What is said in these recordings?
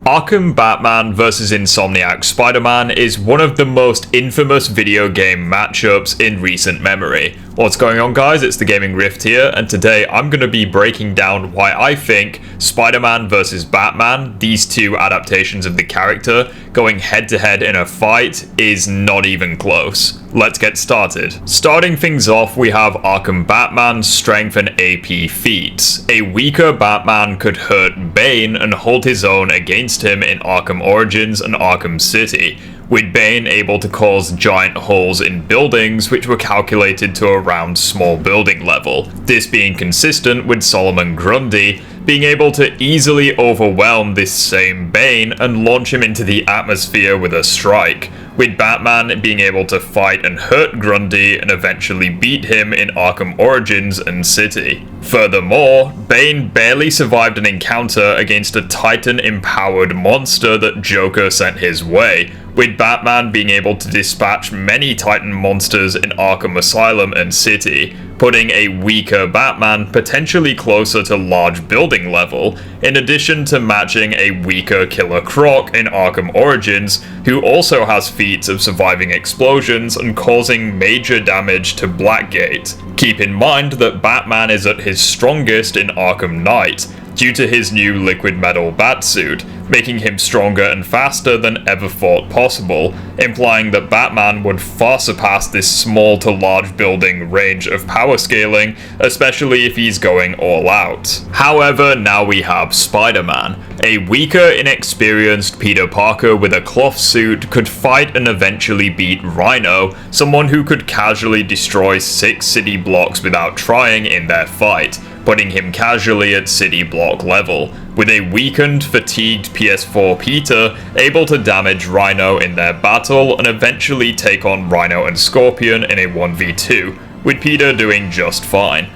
Arkham Batman vs Insomniac Spider-Man is one of the most infamous video game matchups in recent memory. What's going on, guys? It's the Gaming Rift here, and today I'm going to be breaking down why I think Spider-Man vs Batman, these two adaptations of the character, going head-to-head in a fight is not even close. Let's get started. Starting things off, we have Arkham Batman's strength and AP feats. A weaker Batman could hurt Bane and hold his own against him in Arkham Origins and Arkham City, with Bane able to cause giant holes in buildings which were calculated to around small building level, this being consistent with Solomon Grundy being able to easily overwhelm this same Bane and launch him into the atmosphere with a strike, with Batman being able to fight and hurt Grundy and eventually beat him in Arkham Origins and City. Furthermore, Bane barely survived an encounter against a Titan-empowered monster that Joker sent his way, with Batman being able to dispatch many Titan monsters in Arkham Asylum and City, putting a weaker Batman potentially closer to large building level, in addition to matching a weaker Killer Croc in Arkham Origins, who also has feats of surviving explosions and causing major damage to Blackgate. Keep in mind that Batman is at his strongest in Arkham Knight, due to his new liquid metal batsuit, making him stronger and faster than ever thought possible, implying that Batman would far surpass this small to large building range of power scaling, especially if he's going all out. However, now we have Spider-Man. A weaker, inexperienced Peter Parker with a cloth suit could fight and eventually beat Rhino, someone who could casually destroy 6 city blocks without trying in their fight, putting him casually at city block level, with a weakened, fatigued PS4 Peter able to damage Rhino in their battle and eventually take on Rhino and Scorpion in a 1v2, with Peter doing just fine.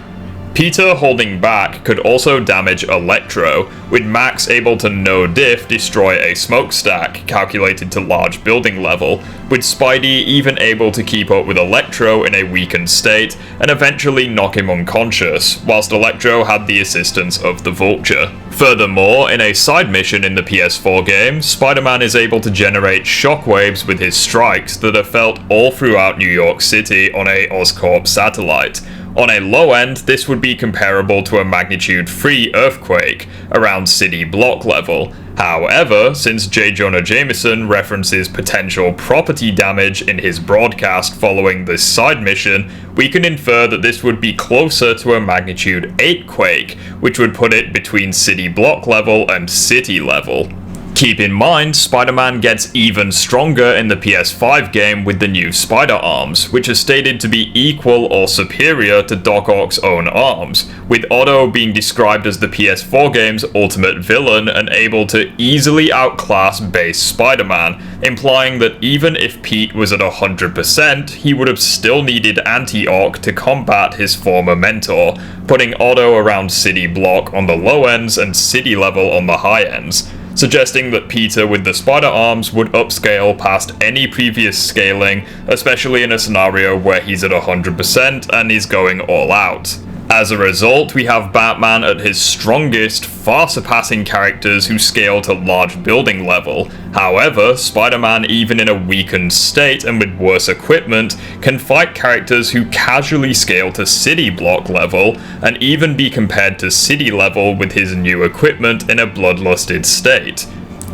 Peter holding back could also damage Electro, with Max able to no-diff destroy a smokestack calculated to large building level, with Spidey even able to keep up with Electro in a weakened state and eventually knock him unconscious, whilst Electro had the assistance of the Vulture. Furthermore, in a side mission in the PS4 game, Spider-Man is able to generate shockwaves with his strikes that are felt all throughout New York City on a Oscorp satellite. On a low end, this would be comparable to a magnitude 3 earthquake, around city block level. However, since J. Jonah Jameson references potential property damage in his broadcast following this side mission, we can infer that this would be closer to a magnitude 8 quake, which would put it between city block level and city level. Keep in mind, Spider-Man gets even stronger in the PS5 game with the new spider arms, which are stated to be equal or superior to Doc Ock's own arms, with Otto being described as the PS4 game's ultimate villain and able to easily outclass base Spider-Man, implying that even if Pete was at 100%, he would have still needed Anti-Ock to combat his former mentor, putting Otto around city block on the low ends and city level on the high ends, suggesting that Peter with the spider arms would upscale past any previous scaling, especially in a scenario where he's at 100% and is going all out. As a result, we have Batman at his strongest, far surpassing characters who scale to large building level. However, Spider-Man, even in a weakened state and with worse equipment, can fight characters who casually scale to city block level, and even be compared to city level with his new equipment in a bloodlusted state.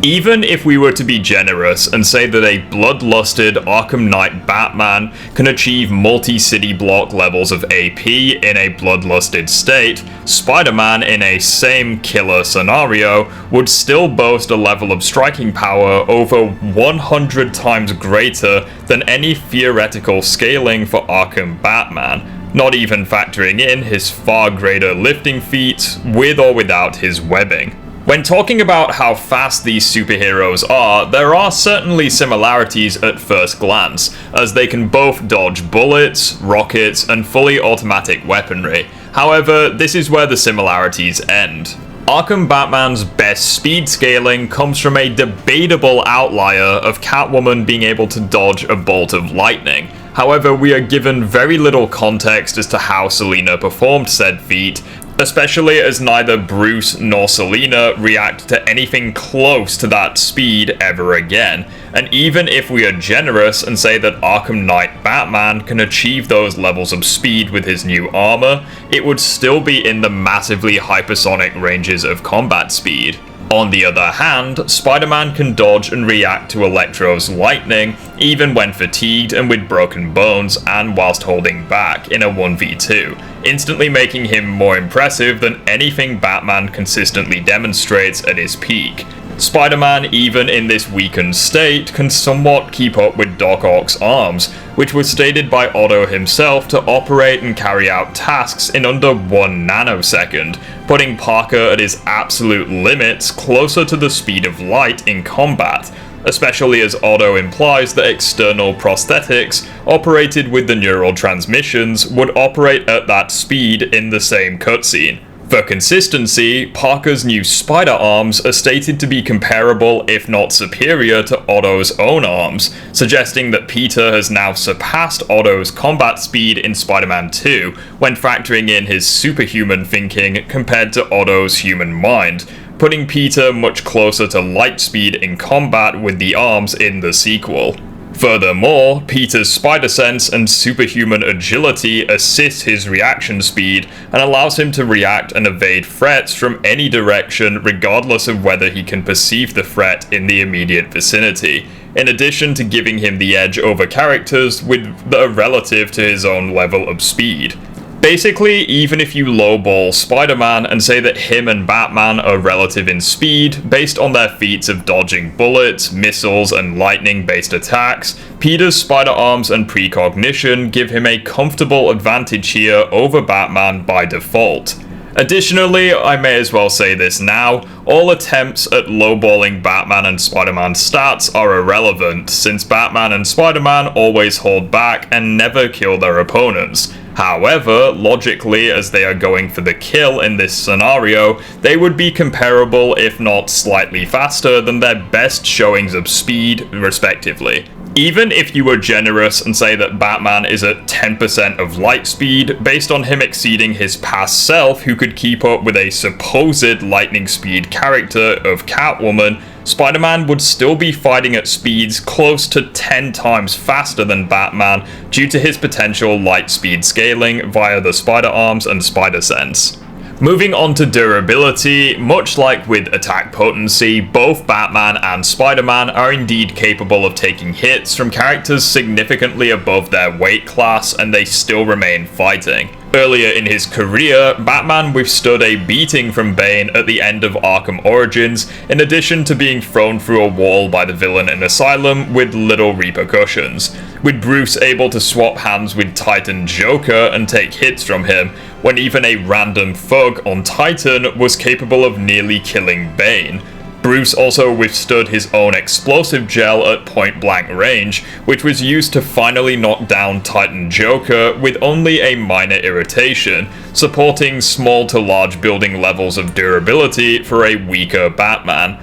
Even if we were to be generous and say that a bloodlusted Arkham Knight Batman can achieve multi-city block levels of AP in a bloodlusted state, Spider-Man in a same killer scenario would still boast a level of striking power over 100 times greater than any theoretical scaling for Arkham Batman, not even factoring in his far greater lifting feats with or without his webbing. When talking about how fast these superheroes are, there are certainly similarities at first glance, as they can both dodge bullets, rockets, and fully automatic weaponry. However, this is where the similarities end. Arkham Batman's best speed scaling comes from a debatable outlier of Catwoman being able to dodge a bolt of lightning. However, we are given very little context as to how Selina performed said feat, especially as neither Bruce nor Selina react to anything close to that speed ever again. And even if we are generous and say that Arkham Knight Batman can achieve those levels of speed with his new armor, it would still be in the massively hypersonic ranges of combat speed. On the other hand, Spider-Man can dodge and react to Electro's lightning, even when fatigued and with broken bones and whilst holding back in a 1v2, instantly making him more impressive than anything Batman consistently demonstrates at his peak. Spider-Man, even in this weakened state, can somewhat keep up with Doc Ock's arms, which was stated by Otto himself to operate and carry out tasks in under 1 nanosecond, putting Parker at his absolute limits closer to the speed of light in combat, especially as Otto implies that external prosthetics operated with the neural transmissions would operate at that speed in the same cutscene. For consistency, Parker's new spider arms are stated to be comparable if not superior to Otto's own arms, suggesting that Peter has now surpassed Otto's combat speed in Spider-Man 2 when factoring in his superhuman thinking compared to Otto's human mind, putting Peter much closer to light speed in combat with the arms in the sequel. Furthermore, Peter's spider sense and superhuman agility assist his reaction speed and allows him to react and evade threats from any direction regardless of whether he can perceive the threat in the immediate vicinity, in addition to giving him the edge over characters with a relative to his own level of speed. Basically, even if you lowball Spider-Man and say that him and Batman are relative in speed, based on their feats of dodging bullets, missiles, and lightning-based attacks, Peter's spider arms and precognition give him a comfortable advantage here over Batman by default. Additionally, I may as well say this now, all attempts at lowballing Batman and Spider-Man stats are irrelevant, since Batman and Spider-Man always hold back and never kill their opponents. However, logically, as they are going for the kill in this scenario, they would be comparable if not slightly faster than their best showings of speed, respectively. Even if you were generous and say that Batman is at 10% of light speed, based on him exceeding his past self who could keep up with a supposed lightning speed character of Catwoman, Spider-Man would still be fighting at speeds close to 10 times faster than Batman due to his potential light speed scaling via the spider arms and spider sense. Moving on to durability, much like with attack potency, both Batman and Spider-Man are indeed capable of taking hits from characters significantly above their weight class, and they still remain fighting. Earlier in his career, Batman withstood a beating from Bane at the end of Arkham Origins, in addition to being thrown through a wall by the villain in Asylum with little repercussions, with Bruce able to swap hands with Titan Joker and take hits from him, when even a random thug on Titan was capable of nearly killing Bane. Bruce also withstood his own explosive gel at point-blank range, which was used to finally knock down Titan Joker with only a minor irritation, supporting small to large building levels of durability for a weaker Batman,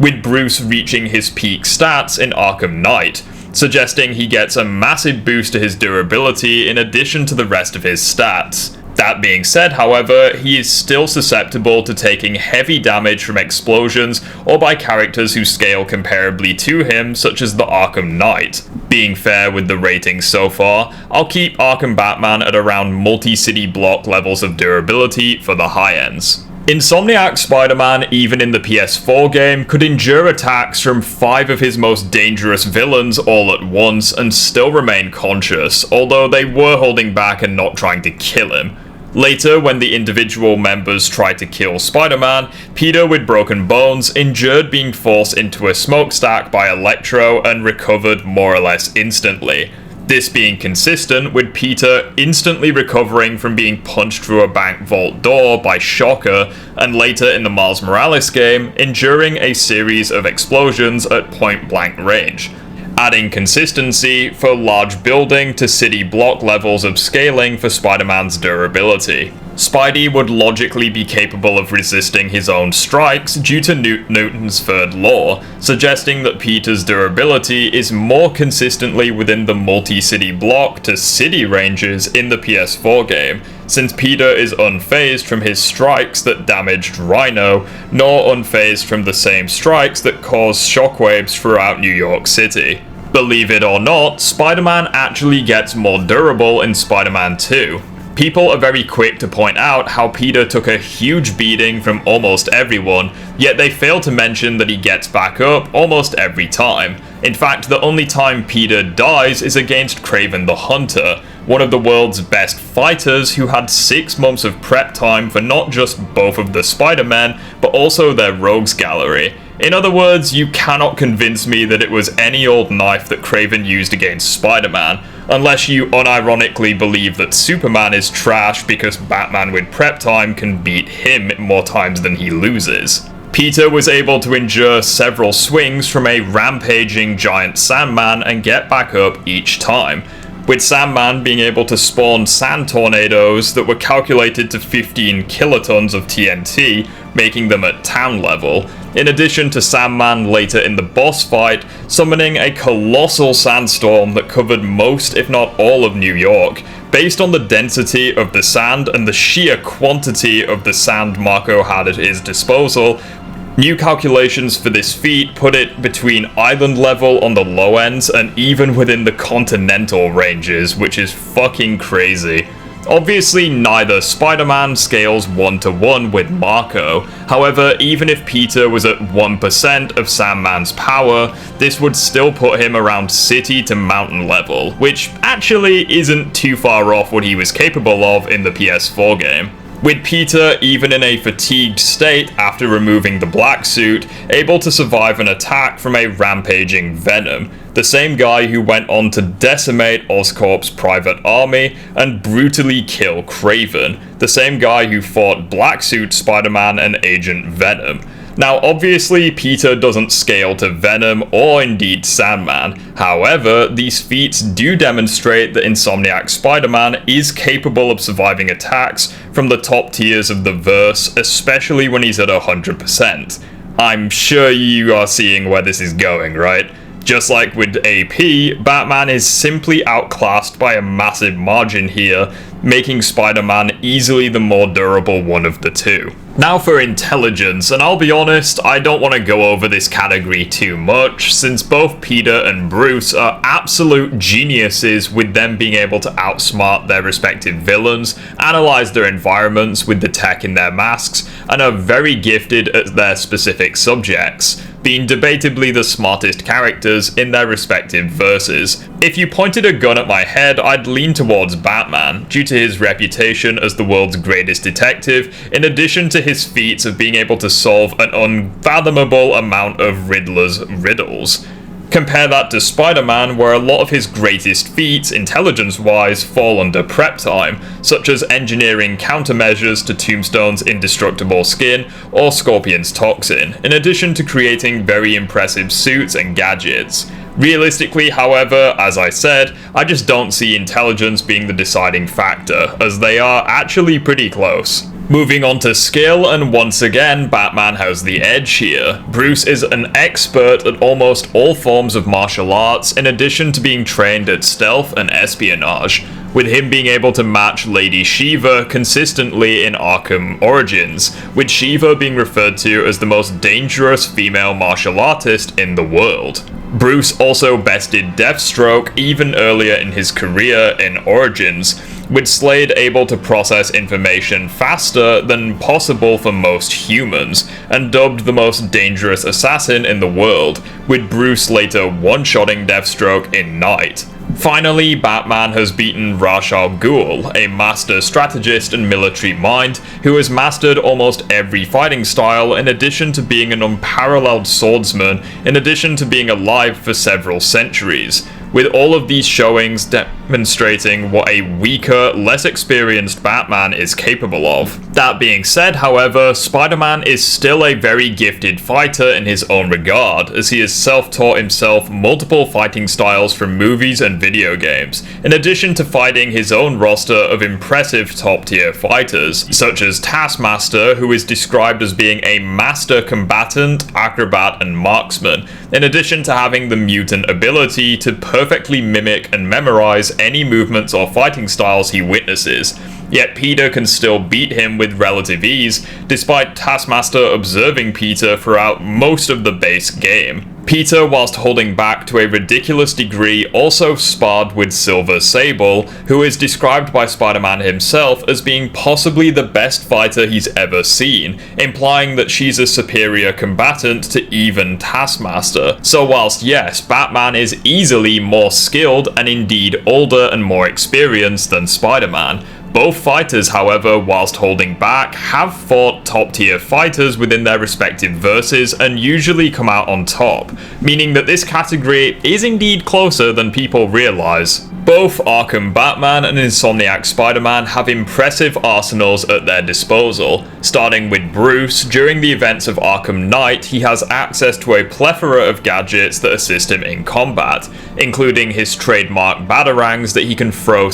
with Bruce reaching his peak stats in Arkham Knight, suggesting he gets a massive boost to his durability in addition to the rest of his stats. That being said, however, he is still susceptible to taking heavy damage from explosions or by characters who scale comparably to him, such as the Arkham Knight. Being fair with the ratings so far, I'll keep Arkham Batman at around multi-city block levels of durability for the high ends. Insomniac Spider-Man, even in the PS4 game, could endure attacks from 5 of his most dangerous villains all at once and still remain conscious, although they were holding back and not trying to kill him. Later, when the individual members tried to kill Spider-Man, Peter with broken bones endured being forced into a smokestack by Electro and recovered more or less instantly. This being consistent with Peter instantly recovering from being punched through a bank vault door by Shocker, and later in the Miles Morales game, enduring a series of explosions at point-blank range, adding consistency for large building to city block levels of scaling for Spider-Man's durability. Spidey would logically be capable of resisting his own strikes due to Newton's third law, suggesting that Peter's durability is more consistently within the multi-city block to city ranges in the PS4 game, since Peter is unfazed from his strikes that damaged Rhino, nor unfazed from the same strikes that caused shockwaves throughout New York City. Believe it or not, Spider-Man actually gets more durable in Spider-Man 2. People are very quick to point out how Peter took a huge beating from almost everyone, yet they fail to mention that he gets back up almost every time. In fact, the only time Peter dies is against Kraven the Hunter, one of the world's best fighters who had 6 months of prep time for not just both of the Spider-Men, but also their rogues gallery. In other words, you cannot convince me that it was any old knife that Kraven used against Spider-Man, unless you unironically believe that Superman is trash because Batman with prep time can beat him more times than he loses. Peter was able to endure several swings from a rampaging giant Sandman and get back up each time, with Sandman being able to spawn sand tornadoes that were calculated to 15 kilotons of TNT, making them at town level, in addition to Sandman later in the boss fight summoning a colossal sandstorm that covered most if not all of New York. Based on the density of the sand and the sheer quantity of the sand Marco had at his disposal, new calculations for this feat put it between island level on the low ends and even within the continental ranges, which is fucking crazy. Obviously, neither Spider-Man scales 1-to-1 with Marco. However, even if Peter was at 1% of Sandman's power, this would still put him around city to mountain level, which actually isn't too far off what he was capable of in the PS4 game. With Peter, even in a fatigued state after removing the black suit, able to survive an attack from a rampaging Venom, the same guy who went on to decimate Oscorp's private army and brutally kill Kraven, the same guy who fought Black Suit Spider-Man and Agent Venom. Now, obviously, Peter doesn't scale to Venom or indeed Sandman. However, these feats do demonstrate that Insomniac Spider-Man is capable of surviving attacks from the top tiers of the verse, especially when he's at 100%. I'm sure you are seeing where this is going, right? Just like with AP, Batman is simply outclassed by a massive margin here, making Spider-Man easily the more durable one of the two. Now for intelligence, and I'll be honest, I don't want to go over this category too much, since both Peter and Bruce are absolute geniuses with them being able to outsmart their respective villains, analyze their environments with the tech in their masks, and are very gifted at their specific subjects, being debatably the smartest characters in their respective verses. If you pointed a gun at my head, I'd lean towards Batman, due to his reputation as the world's greatest detective, in addition to his feats of being able to solve an unfathomable amount of Riddler's riddles. Compare that to Spider-Man, where a lot of his greatest feats, intelligence-wise, fall under prep time, such as engineering countermeasures to Tombstone's indestructible skin or Scorpion's toxin, in addition to creating very impressive suits and gadgets. Realistically, however, as I said, I just don't see intelligence being the deciding factor, as they are actually pretty close. Moving on to skill, and once again, Batman has the edge here. Bruce is an expert at almost all forms of martial arts, in addition to being trained at stealth and espionage, with him being able to match Lady Shiva consistently in Arkham Origins, with Shiva being referred to as the most dangerous female martial artist in the world. Bruce also bested Deathstroke even earlier in his career in Origins, with Slade able to process information faster than possible for most humans, and dubbed the most dangerous assassin in the world, with Bruce later one-shotting Deathstroke in Night. Finally, Batman has beaten Ra's al Ghul, a master strategist and military mind who has mastered almost every fighting style, in addition to being an unparalleled swordsman, in addition to being alive for several centuries. with all of these showings demonstrating what a weaker, less experienced Batman is capable of. That being said, however, Spider-Man is still a very gifted fighter in his own regard, as he has self-taught himself multiple fighting styles from movies and video games, in addition to fighting his own roster of impressive top-tier fighters, such as Taskmaster, who is described as being a master combatant, acrobat, and marksman, in addition to having the mutant ability to perfectly mimic and memorize any movements or fighting styles he witnesses. Yet Peter can still beat him with relative ease, despite Taskmaster observing Peter throughout most of the base game. Peter, whilst holding back to a ridiculous degree, also sparred with Silver Sable, who is described by Spider-Man himself as being possibly the best fighter he's ever seen, implying that she's a superior combatant to even Taskmaster. So whilst yes, Batman is easily more skilled and indeed older and more experienced than Spider-Man, both fighters, however, whilst holding back, have fought top-tier fighters within their respective verses and usually come out on top, meaning that this category is indeed closer than people realise. Both Arkham Batman and Insomniac Spider-Man have impressive arsenals at their disposal. Starting with Bruce, during the events of Arkham Knight, he has access to a plethora of gadgets that assist him in combat, including his trademark batarangs that he can throw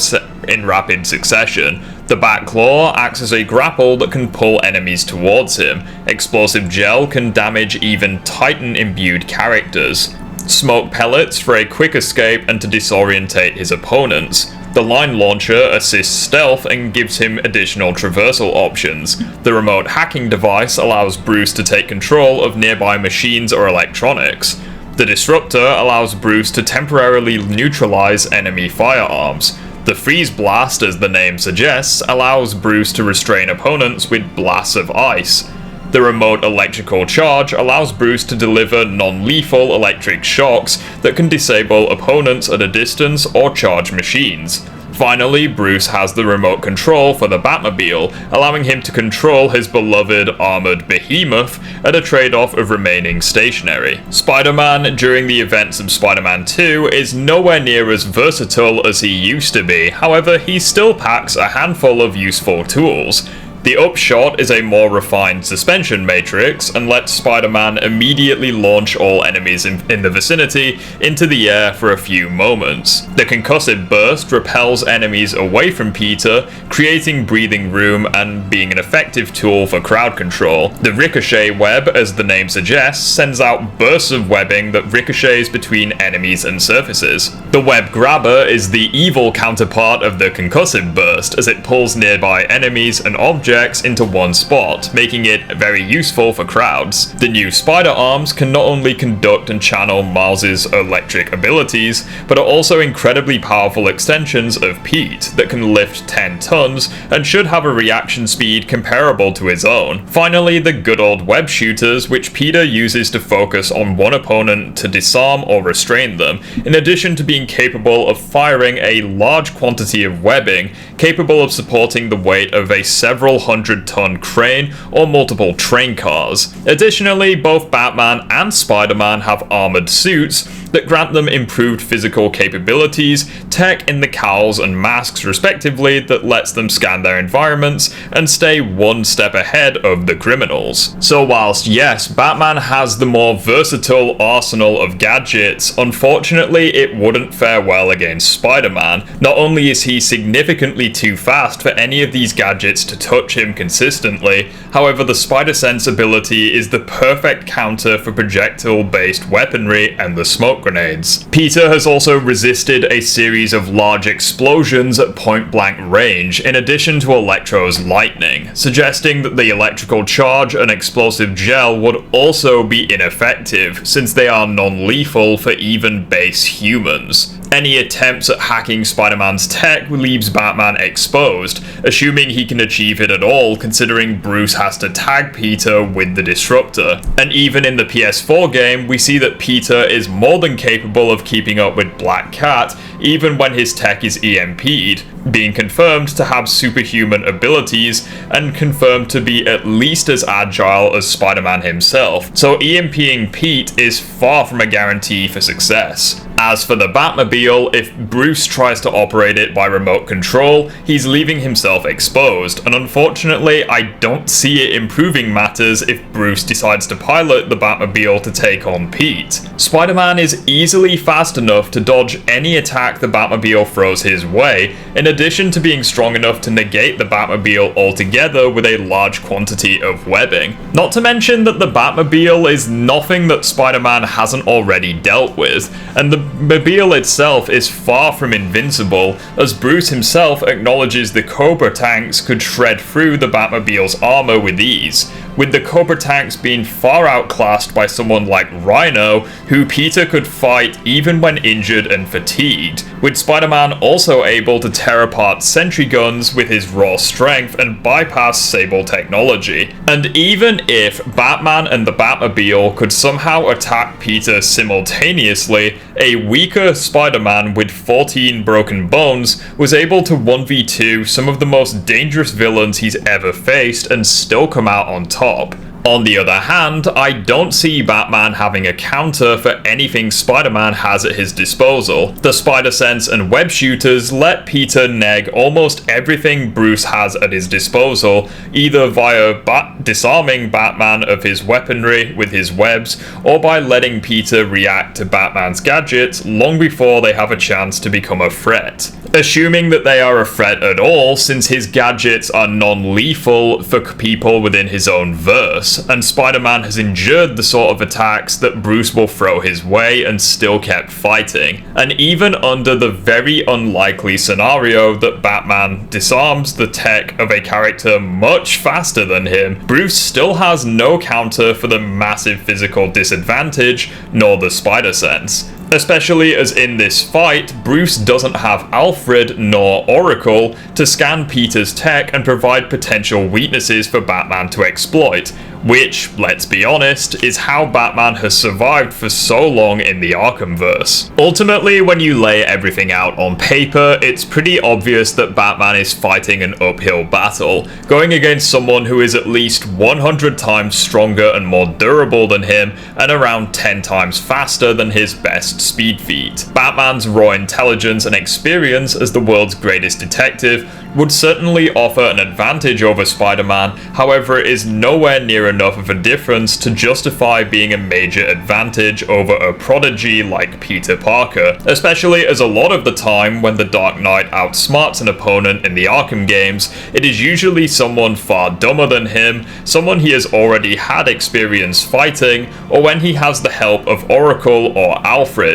in rapid succession. The Batclaw acts as a grapple that can pull enemies towards him. Explosive Gel can damage even Titan-imbued characters. Smoke pellets for a quick escape and to disorientate his opponents. The line launcher assists stealth and gives him additional traversal options. The remote hacking device allows Bruce to take control of nearby machines or electronics. The disruptor allows Bruce to temporarily neutralize enemy firearms. The Freeze Blast, as the name suggests, allows Bruce to restrain opponents with blasts of ice. The remote electrical charge allows Bruce to deliver non-lethal electric shocks that can disable opponents at a distance or charge machines. Finally, Bruce has the remote control for the Batmobile, allowing him to control his beloved armored behemoth at a trade-off of remaining stationary. Spider-Man, during the events of Spider-Man 2, is nowhere near as versatile as he used to be, however he still packs a handful of useful tools. The upshot is a more refined suspension matrix and lets Spider-Man immediately launch all enemies in the vicinity into the air for a few moments. The concussive burst repels enemies away from Peter, creating breathing room and being an effective tool for crowd control. The ricochet web, as the name suggests, sends out bursts of webbing that ricochets between enemies and surfaces. The web grabber is the evil counterpart of the concussive burst, as it pulls nearby enemies and objects into one spot, making it very useful for crowds. The new spider arms can not only conduct and channel Miles's electric abilities, but are also incredibly powerful extensions of Pete that can lift 10 tons and should have a reaction speed comparable to his own. Finally, the good old web shooters, which Peter uses to focus on one opponent to disarm or restrain them, in addition to being capable of firing a large quantity of webbing, capable of supporting the weight of a several 100-ton crane or multiple train cars. Additionally, both Batman and Spider-Man have armored suits that grant them improved physical capabilities, tech in the cowls and masks respectively that lets them scan their environments and stay one step ahead of the criminals. So whilst yes, Batman has the more versatile arsenal of gadgets, unfortunately it wouldn't fare well against Spider-Man. Not only is he significantly too fast for any of these gadgets to touch him consistently, however the Spider-Sense ability is the perfect counter for projectile-based weaponry and the smoke grenades. Peter has also resisted a series of large explosions at point-blank range, in addition to Electro's lightning, suggesting that the electrical charge and explosive gel would also be ineffective, since they are non-lethal for even base humans. Any attempts at hacking Spider-Man's tech leaves Batman exposed, assuming he can achieve it at all, considering Bruce has to tag Peter with the Disruptor. And even in the PS4 game, we see that Peter is more than capable of keeping up with Black Cat, even when his tech is EMP'd. being confirmed to have superhuman abilities and confirmed to be at least as agile as Spider-Man himself, so EMPing Pete is far from a guarantee for success. As for the Batmobile, if Bruce tries to operate it by remote control, he's leaving himself exposed, and unfortunately I don't see it improving matters if Bruce decides to pilot the Batmobile to take on Pete. Spider-Man is easily fast enough to dodge any attack the Batmobile throws his way, in addition to being strong enough to negate the Batmobile altogether with a large quantity of webbing. Not to mention that the Batmobile is nothing that Spider-Man hasn't already dealt with, and the mobile itself is far from invincible, as Bruce himself acknowledges the Cobra tanks could shred through the Batmobile's armor with ease, with the Cobra tanks being far outclassed by someone like Rhino, who Peter could fight even when injured and fatigued, with Spider-Man also able to tear apart sentry guns with his raw strength and bypass Sable technology. And even if Batman and the Batmobile could somehow attack Peter simultaneously, a weaker Spider-Man with 14 broken bones was able to 1v2 some of the most dangerous villains he's ever faced and still come out on top. On the other hand, I don't see Batman having a counter for anything Spider-Man has at his disposal. The Spider-Sense and web shooters let Peter neg almost everything Bruce has at his disposal, either via disarming Batman of his weaponry with his webs, or by letting Peter react to Batman's gadgets long before they have a chance to become a threat. Assuming that they are a threat at all, since his gadgets are non-lethal for people within his own verse, and Spider-Man has endured the sort of attacks that Bruce will throw his way and still kept fighting. And even under the very unlikely scenario that Batman disarms the tech of a character much faster than him, Bruce still has no counter for the massive physical disadvantage, nor the Spider-Sense. Especially as in this fight, Bruce doesn't have Alfred nor Oracle to scan Peter's tech and provide potential weaknesses for Batman to exploit, which, let's be honest, is how Batman has survived for so long in the Arkhamverse. Ultimately, when you lay everything out on paper, it's pretty obvious that Batman is fighting an uphill battle, going against someone who is at least 100 times stronger and more durable than him, and around 10 times faster than his best speed feat. Batman's raw intelligence and experience as the world's greatest detective would certainly offer an advantage over Spider-Man, however it is nowhere near enough of a difference to justify being a major advantage over a prodigy like Peter Parker, especially as a lot of the time when the Dark Knight outsmarts an opponent in the Arkham games, it is usually someone far dumber than him, someone he has already had experience fighting, or when he has the help of Oracle or Alfred,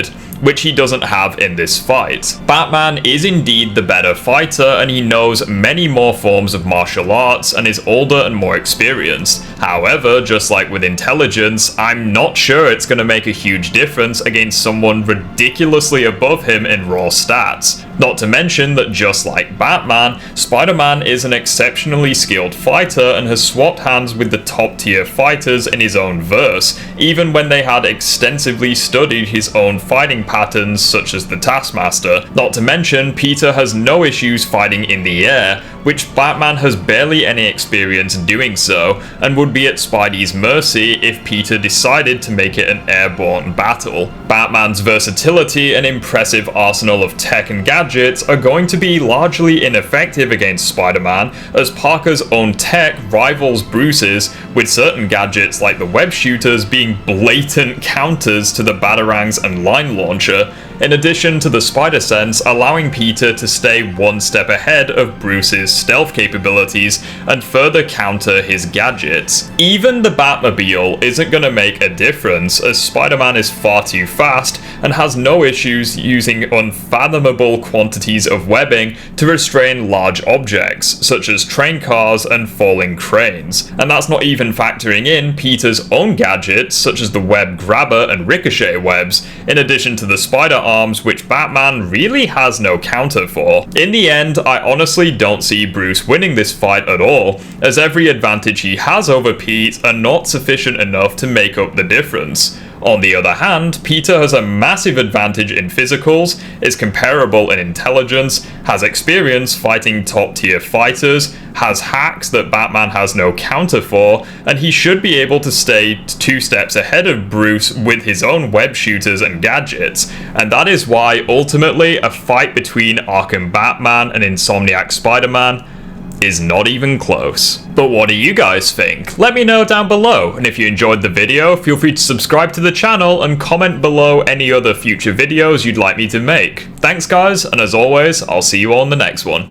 which he doesn't have in this fight. Batman is indeed the better fighter, and he knows many more forms of martial arts and is older and more experienced. However, just like with intelligence, I'm not sure it's going to make a huge difference against someone ridiculously above him in raw stats. Not to mention that just like Batman, Spider-Man is an exceptionally skilled fighter and has swapped hands with the top tier fighters in his own verse, even when they had extensively studied his own fighting patterns such as the Taskmaster. Not to mention, Peter has no issues fighting in the air, which Batman has barely any experience doing so, and would be at Spidey's mercy if Peter decided to make it an airborne battle. Batman's versatility and impressive arsenal of tech and gadgets are going to be largely ineffective against Spider-Man, as Parker's own tech rivals Bruce's, with certain gadgets like the web shooters being blatant counters to the Batarangs and line launcher, in addition to the Spider-Sense allowing Peter to stay one step ahead of Bruce's stealth capabilities and further counter his gadgets. Even the Batmobile isn't going to make a difference, as Spider-Man is far too fast and has no issues using unfathomable quantities of webbing to restrain large objects, such as train cars and falling cranes. And that's not even factoring in Peter's own gadgets, such as the web grabber and ricochet webs, in addition to the spider arms, which Batman really has no counter for. In the end, I honestly don't see Bruce winning this fight at all, as every advantage he has over Pete are not sufficient enough to make up the difference. On the other hand, Peter has a massive advantage in physicals, is comparable in intelligence, has experience fighting top-tier fighters, has hacks that Batman has no counter for, and he should be able to stay 2 steps ahead of Bruce with his own web shooters and gadgets, and that is why ultimately a fight between Arkham Batman and Insomniac Spider-Man is not even close. But what do you guys think? Let me know down below, and if you enjoyed the video, feel free to subscribe to the channel and comment below any other future videos you'd like me to make. Thanks guys, and as always, I'll see you all in the next one.